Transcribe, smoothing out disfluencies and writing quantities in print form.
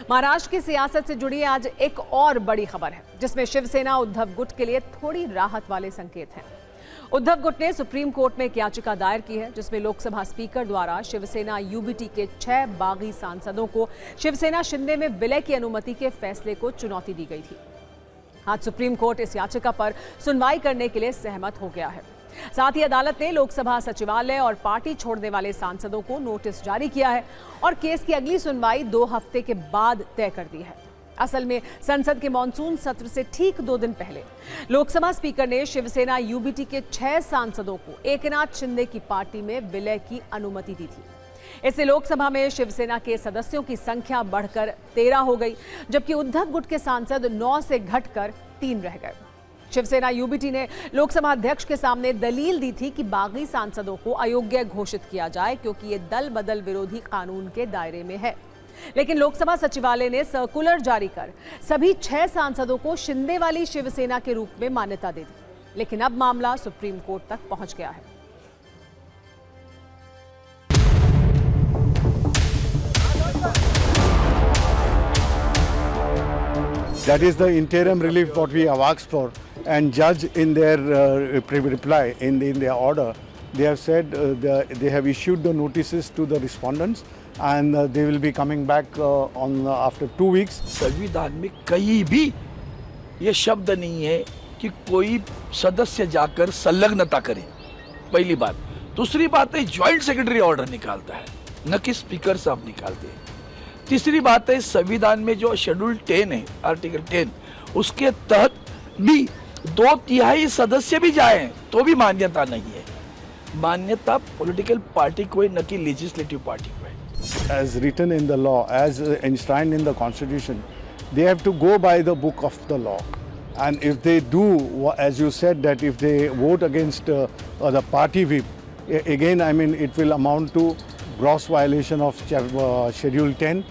महाराष्ट्र की सियासत से जुड़ी आज एक और बड़ी खबर है, जिसमें शिवसेना उद्धव गुट के लिए थोड़ी राहत वाले संकेत हैं। उद्धव गुट ने सुप्रीम कोर्ट में एक याचिका दायर की है, जिसमें लोकसभा स्पीकर द्वारा शिवसेना यूबीटी के 6 बागी सांसदों को शिवसेना शिंदे में विलय की अनुमति के फैसले को चुनौती दी गई थी। आज सुप्रीम कोर्ट इस याचिका पर सुनवाई करने के लिए सहमत हो गया है। साथ ही अदालत ने लोकसभा सचिवालय और पार्टी छोड़ने वाले सांसदों को नोटिस जारी किया है और केस की अगली सुनवाई 2 हफ्ते के बाद तय कर दी है। असल में संसद के मॉनसून सत्र से ठीक 2 दिन पहले लोकसभा स्पीकर ने शिवसेना यूबीटी के 6 सांसदों को एकनाथ शिंदे की पार्टी में विलय की अनुमति दी थी। इससे लोकसभा में शिवसेना के सदस्यों की संख्या बढ़कर 13 हो गई, जबकि उद्धव गुट के सांसद 9 से घटकर 3 रह गए। शिवसेना यूबीटी ने लोकसभा अध्यक्ष के सामने दलील दी थी कि बागी सांसदों को अयोग्य घोषित किया जाए, क्योंकि ये दल बदल विरोधी कानून के दायरे में है। लेकिन लोकसभा सचिवालय ने सर्कुलर जारी कर सभी 6 सांसदों को शिंदे वाली शिवसेना के रूप में मान्यता दे दी। लेकिन अब मामला सुप्रीम कोर्ट तक पहुंच गया है। That is the interim relief what we have asked for, and judge in their reply in their order, they have said they have issued the notices to the respondents and they will be coming back on after 2 weeks. संविधान में कहीं भी ये शब्द नहीं है कि कोई सदस्य जाकर संलग्नता करे, पहली बात। दूसरी बात है ज्वाइंट सेक्रेटरी ऑर्डर निकालता है, न कि स्पीकर साहब निकालते हैं। तीसरी बात है संविधान में जो शेड्यूल 10 है, आर्टिकल 10, उसके तहत भी 2/3 सदस्य भी जाए तो भी मान्यता नहीं है। मान्यता पॉलिटिकल पार्टी को है, न कि लेजिस्लेटिव पार्टी को है। As written in the law, as enshrined in the constitution, they have to go by the book of the law. And if they do, as you said, that if they vote against the party whip, again, I mean, it will amount to gross violation of Schedule 10.